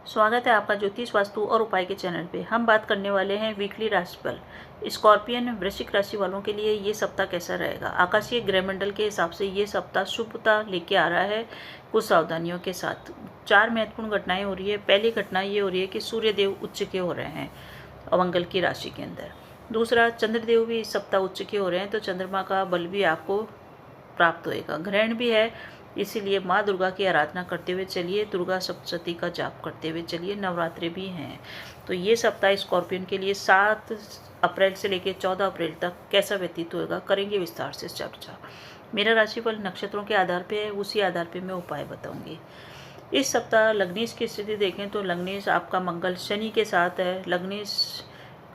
स्वागत है आपका ज्योतिष वास्तु और उपाय के चैनल पे। हम बात करने वाले हैं वीकली राशिफल। स्कॉर्पियन वृश्चिक राशि वालों के लिए ये सप्ताह कैसा रहेगा। आकाशीय ग्रहमंडल के हिसाब से ये सप्ताह शुभता लेके आ रहा है, कुछ सावधानियों के साथ। 4 महत्वपूर्ण घटनाएं हो रही है। पहली घटना ये हो रही है कि सूर्यदेव उच्च के हो रहे हैं मंगल की राशि के अंदर। दूसरा, चंद्रदेव भी इस सप्ताह उच्च के हो रहे हैं, तो चंद्रमा का बल भी आपको प्राप्त होएगा। ग्रहण भी है, इसीलिए माँ दुर्गा की आराधना करते हुए चलिए, दुर्गा सप्तशती का जाप करते हुए चलिए। नवरात्रि भी हैं। तो ये सप्ताह स्कॉर्पियन के लिए 7 अप्रैल से लेकर 14 अप्रैल तक कैसा व्यतीत होएगा, करेंगे विस्तार से चर्चा। मेरा राशिफल नक्षत्रों के आधार पे है, उसी आधार पे मैं उपाय बताऊंगी। इस सप्ताह लग्नेश की स्थिति देखें तो लग्नेश आपका मंगल शनि के साथ है। लग्नेश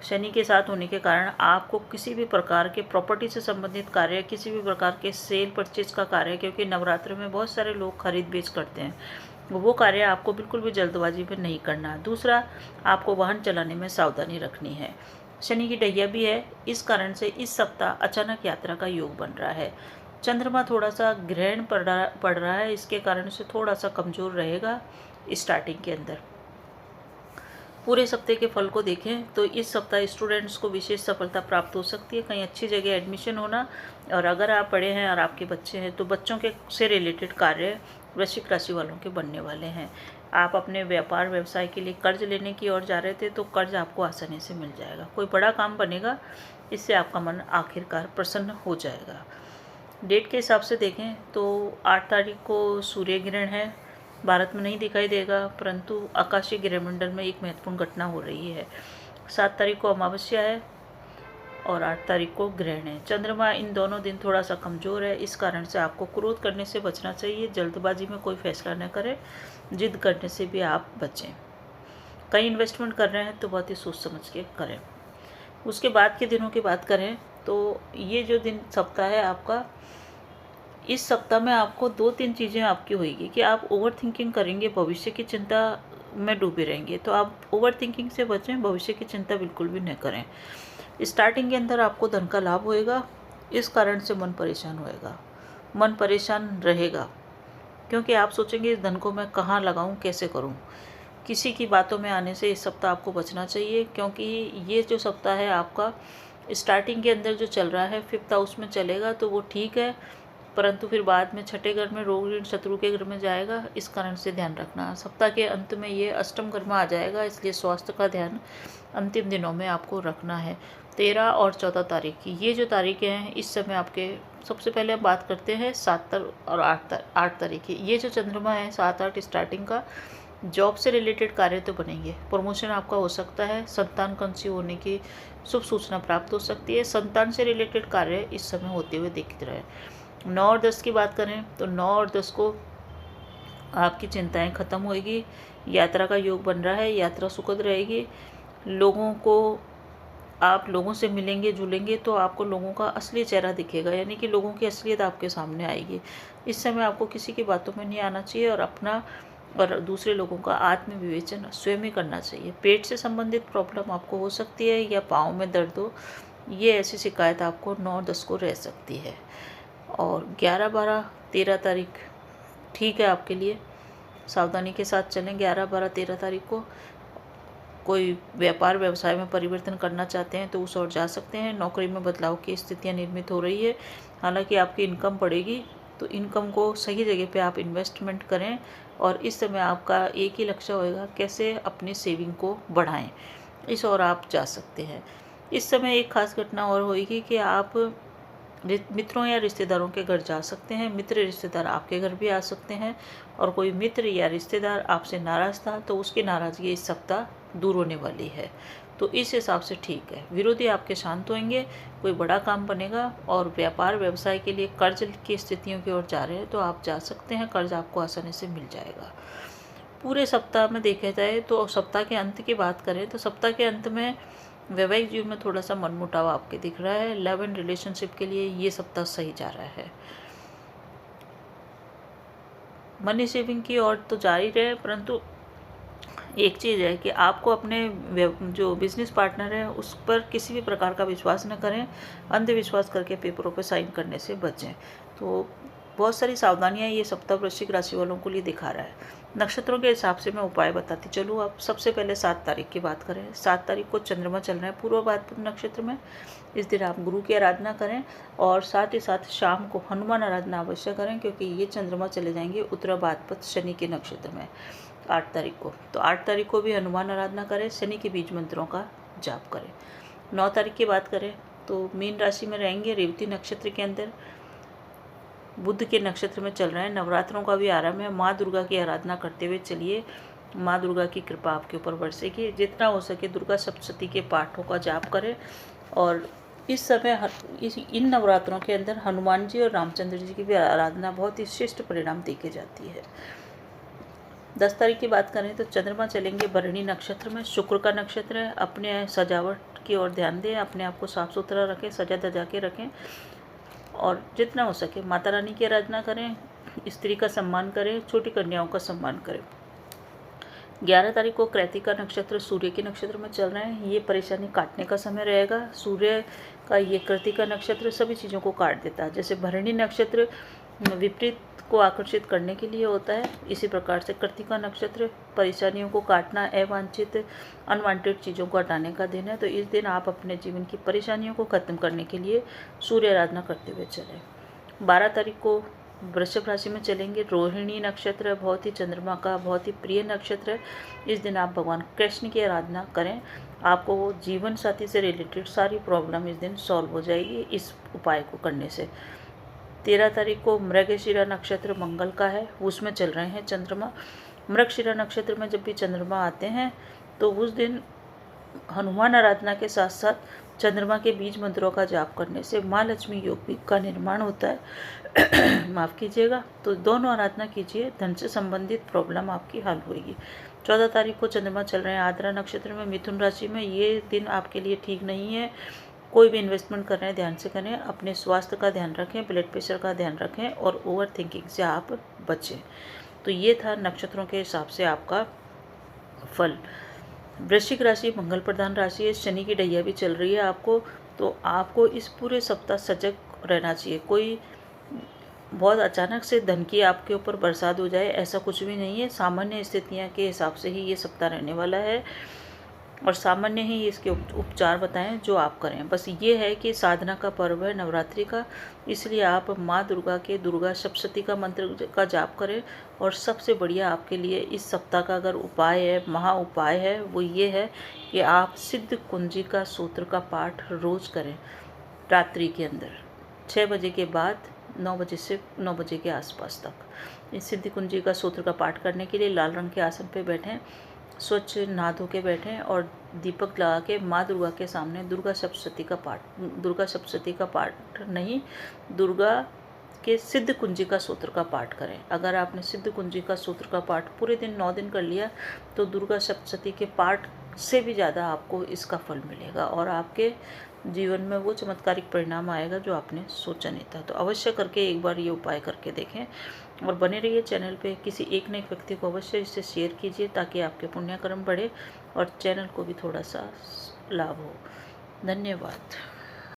शनि के साथ होने के कारण आपको किसी भी प्रकार के प्रॉपर्टी से संबंधित कार्य, किसी भी प्रकार के सेल परचेज का कार्य, क्योंकि नवरात्र में बहुत सारे लोग खरीद बेच करते हैं, वो कार्य आपको बिल्कुल भी जल्दबाजी में नहीं करना। दूसरा, आपको वाहन चलाने में सावधानी रखनी है। शनि की डैया भी है, इस कारण से इस सप्ताह अचानक यात्रा का योग बन रहा है। चंद्रमा थोड़ा सा ग्रहण पड़ रहा है, इसके कारण से थोड़ा सा कमज़ोर रहेगा स्टार्टिंग के अंदर। पूरे सप्ताह के फल को देखें तो इस सप्ताह स्टूडेंट्स को विशेष सफलता प्राप्त हो सकती है, कहीं अच्छी जगह एडमिशन होना। और अगर आप पढ़े हैं और आपके बच्चे हैं तो बच्चों के से रिलेटेड कार्य वृश्चिक राशि वालों के बनने वाले हैं। आप अपने व्यापार व्यवसाय के लिए कर्ज लेने की ओर जा रहे थे तो कर्ज आपको आसानी से मिल जाएगा। कोई बड़ा काम बनेगा, इससे आपका मन आखिरकार प्रसन्न हो जाएगा। डेट के हिसाब से देखें तो 8 तारीख को सूर्य ग्रहण है, भारत में नहीं दिखाई देगा, परंतु आकाशीय ग्रहमंडल में एक महत्वपूर्ण घटना हो रही है। 7 तारीख को अमावस्या है और 8 तारीख को ग्रहण है। चंद्रमा इन दोनों दिन थोड़ा सा कमज़ोर है, इस कारण से आपको क्रोध करने से बचना चाहिए। जल्दबाजी में कोई फैसला न करें, जिद करने से भी आप बचें। कहीं इन्वेस्टमेंट कर रहे हैं तो बहुत ही सोच समझ के करें। उसके बाद के दिनों की बात करें तो ये जो दिन सप्ताह है आपका, इस सप्ताह में आपको 2-3 चीज़ें आपकी होगी कि आप ओवर थिंकिंग करेंगे, भविष्य की चिंता में डूबे रहेंगे। तो आप ओवर थिंकिंग से बचें, भविष्य की चिंता बिल्कुल भी न करें। स्टार्टिंग के अंदर आपको धन का लाभ होएगा, इस कारण से मन परेशान होएगा, मन परेशान रहेगा, क्योंकि आप सोचेंगे इस धन को मैं कहाँ लगाऊं, कैसे करूं। किसी की बातों में आने से इस सप्ताह आपको बचना चाहिए, क्योंकि ये जो सप्ताह है आपका स्टार्टिंग के अंदर जो चल रहा है 5th हाउस में चलेगा तो वो ठीक है, परंतु फिर बाद में 6ठे घर में रोग ऋण शत्रु के घर में जाएगा, इस कारण से ध्यान रखना। सप्ताह के अंत में ये अष्टम घर में आ जाएगा, इसलिए स्वास्थ्य का ध्यान अंतिम दिनों में आपको रखना है। 13 और 14 तारीख की ये जो तारीखें हैं, इस समय आपके सबसे पहले हम बात करते हैं 7 और 8 तारीख की। ये जो चंद्रमा है 7-8 स्टार्टिंग का, जॉब से रिलेटेड कार्य तो बनेंगे, प्रमोशन आपका हो सकता है, संतान कंसीव होने की शुभ सूचना प्राप्त हो सकती है। संतान से रिलेटेड कार्य इस समय होते हुए दिख रहे हैं। 9 और 10 की बात करें तो 9 और 10 को आपकी चिंताएं खत्म होएगी, यात्रा का योग बन रहा है, यात्रा सुखद रहेगी। लोगों को आप लोगों से मिलेंगे जुलेंगे तो आपको लोगों का असली चेहरा दिखेगा, यानी कि लोगों की असलियत आपके सामने आएगी। इस समय आपको किसी की बातों में नहीं आना चाहिए और अपना और दूसरे लोगों का आत्म विवेचन स्वयं ही करना चाहिए। पेट से संबंधित प्रॉब्लम आपको हो सकती है या पाँव में दर्द हो, ये ऐसी शिकायत आपको 9-10 को रह सकती है। और 11, 12, 13 तारीख ठीक है आपके लिए, सावधानी के साथ चलें। 11, 12, 13 तारीख को कोई व्यापार व्यवसाय में परिवर्तन करना चाहते हैं तो उस ओर जा सकते हैं। नौकरी में बदलाव की स्थितियां निर्मित हो रही है, हालांकि आपकी इनकम बढ़ेगी, तो इनकम को सही जगह पे आप इन्वेस्टमेंट करें। और इस समय आपका एक ही लक्ष्य होएगा, कैसे अपनी सेविंग को बढ़ाएं, इस ओर आप जा सकते हैं। इस समय एक खास घटना और होगी कि आप मित्रों या रिश्तेदारों के घर जा सकते हैं। मित्र रिश्तेदार आपके घर भी आ सकते हैं, और कोई मित्र या रिश्तेदार आपसे नाराज़ था तो उसकी नाराज़गी इस सप्ताह दूर होने वाली है, तो इस हिसाब से ठीक है। विरोधी आपके शांत होंगे, कोई बड़ा काम बनेगा। और व्यापार व्यवसाय के लिए कर्ज की स्थितियों की ओर जा रहे हैं तो आप जा सकते हैं, कर्ज आपको आसानी से मिल जाएगा। पूरे सप्ताह में देखा जाए तो सप्ताह के अंत की बात करें तो सप्ताह के अंत में वैवाहिक जीवन में थोड़ा सा मनमुटाव आपके दिख रहा है। लव एंड रिलेशनशिप के लिए ये सप्ताह सही जा रहा है। मनी सेविंग की ओर तो जारी रहे, परंतु एक चीज़ है कि आपको अपने जो बिजनेस पार्टनर है उस पर किसी भी प्रकार का विश्वास न करें, अंधविश्वास करके पेपरों पर साइन करने से बचें। तो बहुत सारी सावधानियां ये सप्ताह वृश्चिक राशि वालों के लिए दिखा रहा है। नक्षत्रों के हिसाब से मैं उपाय बताती चलूँ। अब सबसे पहले 7 तारीख की बात करें। 7 तारीख को चंद्रमा चल रहा है पूर्व भाद्रपद नक्षत्र में। इस दिन आप गुरु की आराधना करें और साथ ही साथ शाम को हनुमान आराधना अवश्य करें, क्योंकि ये चंद्रमा चले जाएंगे उत्तर भाद्रपद शनि के नक्षत्र में 8 तारीख को। तो 8 तारीख को भी हनुमान आराधना करें, शनि के बीज मंत्रों का जाप करें। 9 तारीख की बात करें तो मीन राशि में रहेंगे, रेवती नक्षत्र के अंदर बुध के नक्षत्र में चल रहे हैं। नवरात्रों का भी आरंभ है। माँ दुर्गा की आराधना करते हुए चलिए, माँ दुर्गा की कृपा आपके ऊपर बरसेगी। जितना हो सके दुर्गा सप्तशती के पाठों का जाप करें। और इस समय इन नवरात्रों के अंदर हनुमान जी और रामचंद्र जी की भी आराधना बहुत ही श्रेष्ठ परिणाम देके जाती है। 10 तारीख की बात करें तो चंद्रमा चलेंगे भरणी नक्षत्र में, शुक्र का नक्षत्र है। अपने सजावट की ओर ध्यान दें, अपने आप को साफ सुथरा रखें, सजा धजा के रखें और जितना हो सके माता रानी की आराधना करें, स्त्री का सम्मान करें, छोटी कन्याओं का सम्मान करें। 11 तारीख को कृतिका नक्षत्र सूर्य के नक्षत्र में चल रहे हैं। ये परेशानी काटने का समय रहेगा। सूर्य का ये कृतिका नक्षत्र सभी चीज़ों को काट देता है। जैसे भरणी नक्षत्र विपरीत को आकर्षित करने के लिए होता है, इसी प्रकार से कृतिका नक्षत्र परेशानियों को काटना, अवांछित अनवांटेड चीज़ों को हटाने का दिन है। तो इस दिन आप अपने जीवन की परेशानियों को खत्म करने के लिए सूर्य आराधना करते हुए चलें। 12 तारीख को वृषभ राशि में चलेंगे। रोहिणी नक्षत्र है, बहुत ही चंद्रमा का बहुत ही प्रिय नक्षत्र है। इस दिन आप भगवान कृष्ण की आराधना करें, आपको वो जीवन साथी से रिलेटेड सारी प्रॉब्लम इस दिन सॉल्व हो जाएगी इस उपाय को करने से। 13 तारीख को मृगशिरा नक्षत्र मंगल का है, उसमें चल रहे हैं चंद्रमा। मृगशिरा नक्षत्र में जब भी चंद्रमा आते हैं तो उस दिन हनुमान आराधना के साथ साथ चंद्रमा के बीज मंत्रों का जाप करने से माँ लक्ष्मी योग भी का निर्माण होता है। माफ़ कीजिएगा। तो दोनों आराधना कीजिए, धन से संबंधित प्रॉब्लम आपकी हल होगी। 14 तारीख को चंद्रमा चल रहे हैं आद्रा नक्षत्र में, मिथुन राशि में। ये दिन आपके लिए ठीक नहीं है। कोई भी इन्वेस्टमेंट कर रहे हैं ध्यान से करें, अपने स्वास्थ्य का ध्यान रखें, ब्लड प्रेशर का ध्यान रखें और ओवर थिंकिंग से आप बचें। तो ये था नक्षत्रों के हिसाब से आपका फल। वृश्चिक राशि मंगल प्रधान राशि है, शनि की ढैया भी चल रही है आपको। तो आपको इस पूरे सप्ताह सजग रहना चाहिए। कोई बहुत अचानक से धन की आपके ऊपर बरसात हो जाए ऐसा कुछ भी नहीं है। सामान्य स्थितियाँ के हिसाब से ही ये सप्ताह रहने वाला है और सामान्य ही इसके उपचार बताएं जो आप करें। बस ये है कि साधना का पर्व है नवरात्रि का, इसलिए आप माँ दुर्गा के दुर्गा सप्तशती का मंत्र का जाप करें। और सबसे बढ़िया आपके लिए इस सप्ताह का अगर उपाय है, महा उपाय है, वो ये है कि आप सिद्ध कुंजी का सूत्र का पाठ रोज़ करें रात्रि के अंदर 6 बजे के बाद 9 बजे से 9 बजे के आसपास तक। इस सिद्ध कुंजी का सूत्र का पाठ करने के लिए लाल रंग के आसन पर बैठें, स्वच्छ नहा धो के बैठें और दीपक लगा के माँ दुर्गा के सामने दुर्गा सप्तशती का पाठ नहीं, दुर्गा के सिद्ध कुंजी का सूत्र का पाठ करें। अगर आपने सिद्ध कुंजी का सूत्र का पाठ पूरे दिन 9 दिन कर लिया तो दुर्गा सप्तशती के पाठ से भी ज़्यादा आपको इसका फल मिलेगा और आपके जीवन में वो चमत्कारिक परिणाम आएगा जो आपने सोचा नहीं था। तो अवश्य करके एक बार ये उपाय करके देखें और बने रहिए चैनल पे। किसी एक न एक व्यक्ति को अवश्य इससे शेयर कीजिए ताकि आपके पुण्यकर्म बढ़े और चैनल को भी थोड़ा सा लाभ हो। धन्यवाद।